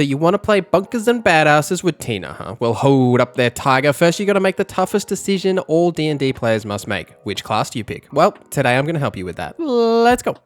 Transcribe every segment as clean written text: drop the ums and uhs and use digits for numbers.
So you want to play bunkers and badasses with Tina, huh? Well, hold up there, Tiger. First, you got to make the toughest decision all D&D players must make. Which class do you pick? Well, today I'm going to help you with that. Let's go.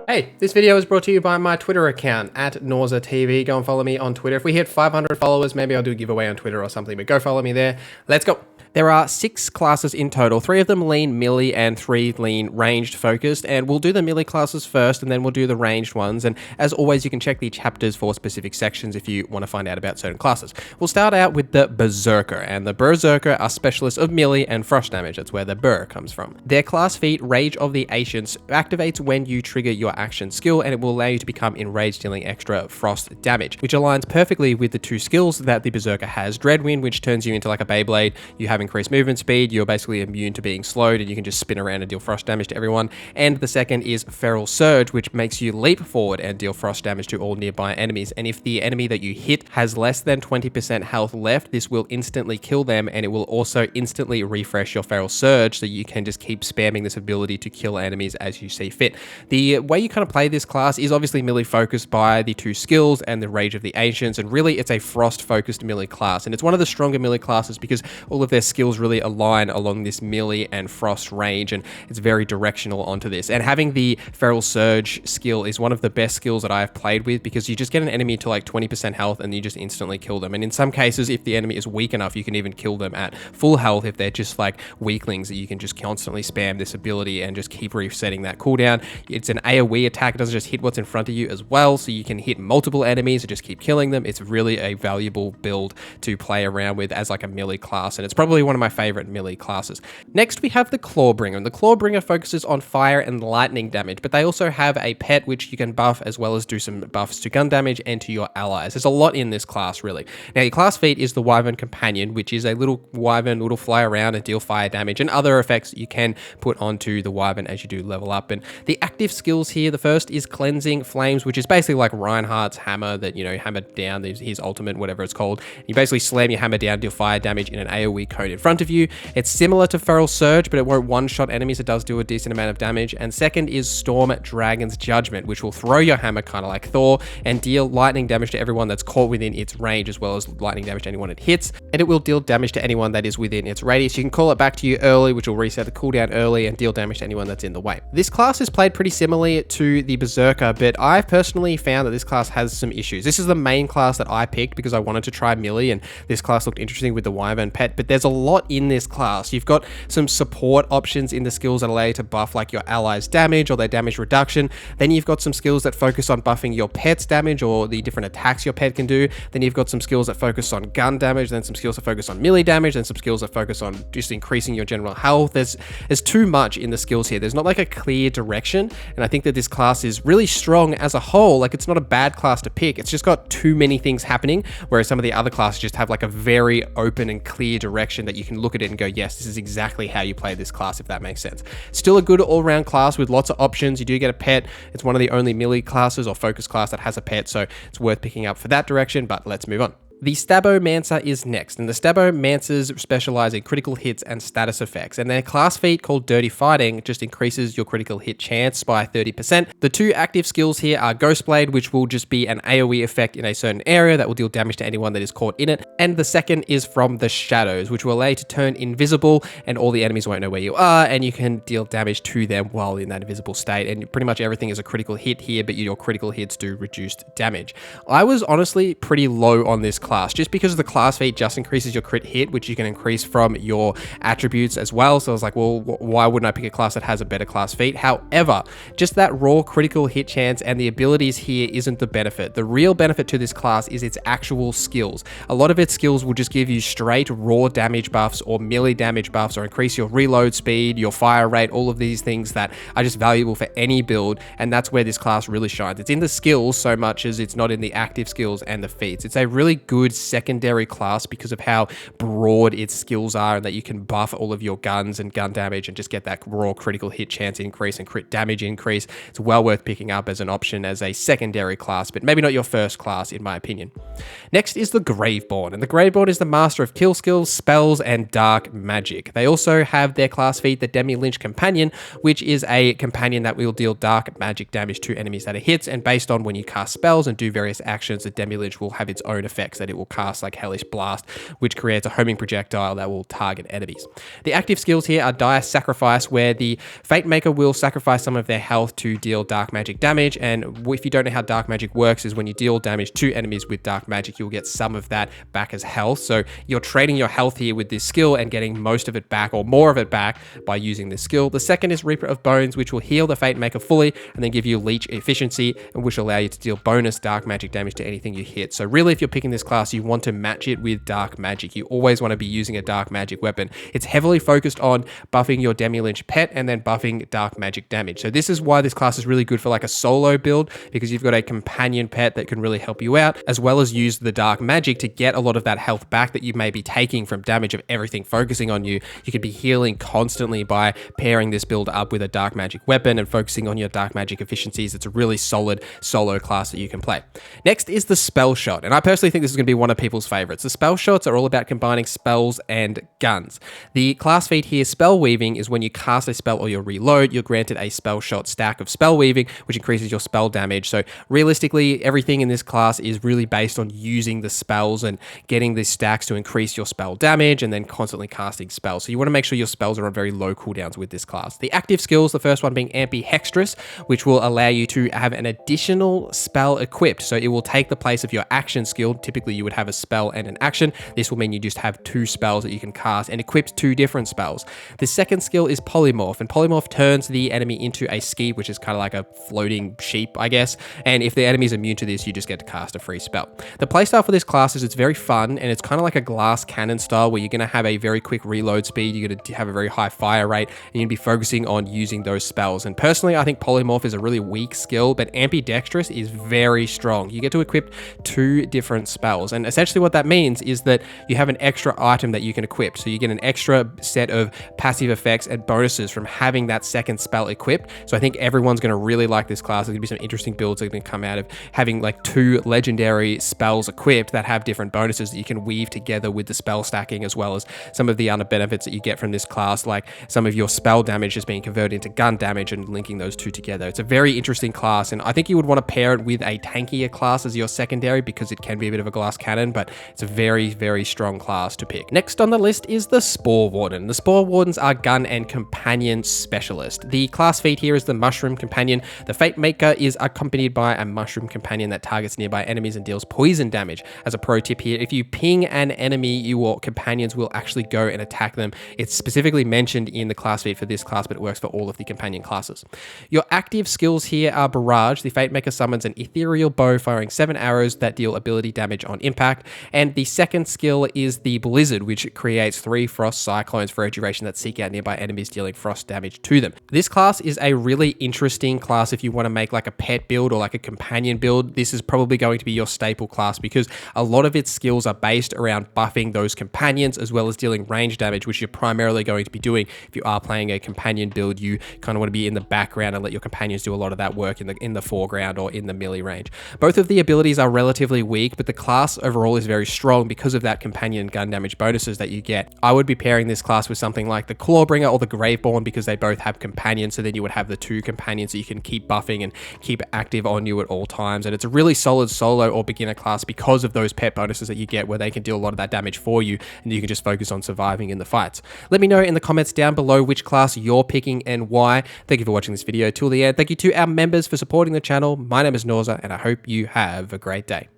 Hey, this video is brought to you by my Twitter account, @NauseaTV. Go and follow me on Twitter. If we hit 500 followers, maybe I'll do a giveaway on Twitter or something, but go follow me there. Let's go. There are 6 classes in total. 3 of them lean melee and 3 lean ranged focused, and we'll do the melee classes first and then we'll do the ranged ones. And as always, you can check the chapters for specific sections if you want to find out about certain classes. We'll start out with the Brr-Zerker, and the Brr-Zerker are specialists of melee and frost damage. That's where the Brr comes from. Their class feat, Rage of the Ancients, activates when you trigger your action skill, and it will allow you to become enraged, dealing extra frost damage, which aligns perfectly with the 2 skills that the Brr-Zerker has. Dreadwind, which turns you into like a Beyblade. You have increased movement speed, you're basically immune to being slowed, and you can just spin around and deal frost damage to everyone. And the second is Feral Surge, which makes you leap forward and deal frost damage to all nearby enemies. And if the enemy that you hit has less than 20% health left, this will instantly kill them, and it will also instantly refresh your Feral Surge, so you can just keep spamming this ability to kill enemies as you see fit. The way you kind of play this class is obviously melee focused by the 2 skills and the Rage of the Ancients, and really it's a frost focused melee class, and it's one of the stronger melee classes because all of their skills really align along this melee and frost range, and it's very directional onto this. And having the Feral Surge skill is one of the best skills that I have played with, because you just get an enemy to like 20% health and you just instantly kill them. And in some cases, if the enemy is weak enough, you can even kill them at full health if they're just like weaklings, that you can just constantly spam this ability and just keep resetting that cooldown. It's an AoE attack. It doesn't just hit what's in front of you as well, so you can hit multiple enemies and just keep killing them. It's really a valuable build to play around with as like a melee class, and it's probably one of my favorite melee classes. Next, we have the Clawbringer, and the Clawbringer focuses on fire and lightning damage, but they also have a pet which you can buff, as well as do some buffs to gun damage and to your allies. There's a lot in this class, really. Now, your class feat is the Wyvern Companion, which is a little wyvern that'll fly around and deal fire damage and other effects that you can put onto the wyvern as you do level up. And the active skills here, the first is Cleansing Flames, which is basically like Reinhardt's hammer that, you know, hammer down his ultimate, whatever it's called. You basically slam your hammer down, deal fire damage in an AoE cone in front of you. It's similar to Feral Surge, but it won't one-shot enemies. It does do a decent amount of damage. And second is Storm Dragon's Judgment, which will throw your hammer kind of like Thor and deal lightning damage to everyone that's caught within its range, as well as lightning damage to anyone it hits. And it will deal damage to anyone that is within its radius. You can call it back to you early, which will reset the cooldown early and deal damage to anyone that's in the way. This class is played pretty similarly to the Brr-Zerker, but I've personally found that this class has some issues. This is the main class that I picked because I wanted to try melee, and this class looked interesting with the Wyvern pet, but there's a lot in this class. You've got some support options in the skills that allow you to buff like your allies' damage or their damage reduction. Then you've got some skills that focus on buffing your pet's damage or the different attacks your pet can do. Then you've got some skills that focus on gun damage, then some skills that focus on melee damage, then some skills that focus on just increasing your general health. There's too much in the skills here. There's not like a clear direction, and I think that this class is really strong as a whole. Like, it's not a bad class to pick. It's just got too many things happening, whereas some of the other classes just have like a very open and clear direction that you can look at it and go, yes, this is exactly how you play this class, if that makes sense. Still a good all-round class with lots of options. You do get a pet. It's one of the only melee classes or focus class that has a pet, so it's worth picking up for that direction, but let's move on. The Stabbomancer is next, and the Stabbomancers specialize in critical hits and status effects, and their class feat, called Dirty Fighting, just increases your critical hit chance by 30%. The 2 active skills here are Ghostblade, which will just be an AoE effect in a certain area that will deal damage to anyone that is caught in it, and the second is From the Shadows, which will allow you to turn invisible, and all the enemies won't know where you are, and you can deal damage to them while in that invisible state. And pretty much everything is a critical hit here, but your critical hits do reduced damage. I was honestly pretty low on this class, just because the class feat just increases your crit hit, which you can increase from your attributes as well. So I was like, well, why wouldn't I pick a class that has a better class feat? However, just that raw critical hit chance and the abilities here isn't the benefit. The real benefit to this class is its actual skills. A lot of its skills will just give you straight raw damage buffs or melee damage buffs, or increase your reload speed, your fire rate, all of these things that are just valuable for any build, and that's where this class really shines. It's in the skills so much as it's not in the active skills and the feats. It's a really good good secondary class because of how broad its skills are, and that you can buff all of your guns and gun damage and just get that raw critical hit chance increase and crit damage increase. It's well worth picking up as an option as a secondary class, but maybe not your first class in my opinion. Next is the Graveborn, and the Graveborn is the master of kill skills, spells, and dark magic. They also have their class feat, the Demi-Lynch Companion, which is a companion that will deal dark magic damage to enemies that it hits, and based on when you cast spells and do various actions, the Demi-Lynch will have its own effects that it will cast, like Hellish Blast, which creates a homing projectile that will target enemies. The active skills here are Dire Sacrifice, where the Fate Maker will sacrifice some of their health to deal dark magic damage, and if you don't know how dark magic works, is when you deal damage to enemies with dark magic, you'll get some of that back as health. So you're trading your health here with this skill and getting most of it back, or more of it back, by using this skill. The second is Reaper of Bones, which will heal the Fate Maker fully and then give you leech efficiency, which will allow you to deal bonus dark magic damage to anything you hit. So really, if you're picking this class, you want to match it with dark magic. You always want to be using a dark magic weapon. It's heavily focused on buffing your Demi-Lynch pet and then buffing dark magic damage. So this is why this class is really good for like a solo build, because you've got a companion pet that can really help you out, as well as use the dark magic to get a lot of that health back that you may be taking from damage of everything focusing on you. You could be healing constantly by pairing this build up with a dark magic weapon and focusing on your dark magic efficiencies. It's a really solid solo class that you can play. Next is the Spellshot, and I personally think this is going to be one of people's favorites. The Spellshots are all about combining spells and guns. The class feat here, Spell Weaving, is when you cast a spell or you reload, you're granted a Spellshot stack of Spell Weaving, which increases your spell damage. So realistically, everything in this class is really based on using the spells and getting these stacks to increase your spell damage and then constantly casting spells. So you want to make sure your spells are on very low cooldowns with this class. The active skills, the first one being Ambihextrous, which will allow you to have an additional spell equipped. So it will take the place of your action skill. Typically you would have a spell and an action. This will mean you just have two spells that you can cast and equip two different spells. The second skill is Polymorph, and Polymorph turns the enemy into a skeep, which is kind of like a floating sheep, I guess. And if the enemy is immune to this, you just get to cast a free spell. The playstyle for this class is it's very fun, and it's kind of like a glass cannon style where you're going to have a very quick reload speed, you're going to have a very high fire rate, and you're going to be focusing on using those spells. And personally, I think Polymorph is a really weak skill, but Ambidextrous is very strong. You get to equip two different spells, and essentially what that means is that you have an extra item that you can equip. So you get an extra set of passive effects and bonuses from having that second spell equipped. So I think everyone's going to really like this class. There's going to be some interesting builds that are going to come out of having like two legendary spells equipped that have different bonuses that you can weave together with the spell stacking, as well as some of the other benefits that you get from this class, like some of your spell damage is being converted into gun damage and linking those two together. It's a very interesting class, and I think you would want to pair it with a tankier class as your secondary because it can be a bit of a glass cannon, but it's a very, very strong class to pick. Next on the list is the Spore Warden. The Spore Wardens are gun and companion specialist. The class feat here is the Mushroom Companion. The Fate Maker is accompanied by a Mushroom Companion that targets nearby enemies and deals poison damage. As a pro tip here, if you ping an enemy, your companions will actually go and attack them. It's specifically mentioned in the class feat for this class, but it works for all of the companion classes. Your active skills here are Barrage. The Fate Maker summons an ethereal bow firing 7 arrows that deal ability damage on impact. And the second skill is the Blizzard, which creates 3 frost cyclones for a duration that seek out nearby enemies, dealing frost damage to them. This class is a really interesting class if you want to make like a pet build or like a companion build. This is probably going to be your staple class because a lot of its skills are based around buffing those companions as well as dealing range damage, which you're primarily going to be doing. If you are playing a companion build, you kind of want to be in the background and let your companions do a lot of that work in the foreground or in the melee range. Both of the abilities are relatively weak, but the class overall is very strong because of that companion gun damage bonuses that you get. I would be pairing this class with something like the Clawbringer or the Graveborn because they both have companions, so then you would have the 2 companions that you can keep buffing and keep active on you at all times. And it's a really solid solo or beginner class because of those pet bonuses that you get where they can deal a lot of that damage for you and you can just focus on surviving in the fights. Let me know in the comments down below which class you're picking and why. Thank you for watching this video till the end. Thank you to our members for supporting the channel. My name is {N}, and I hope you have a great day.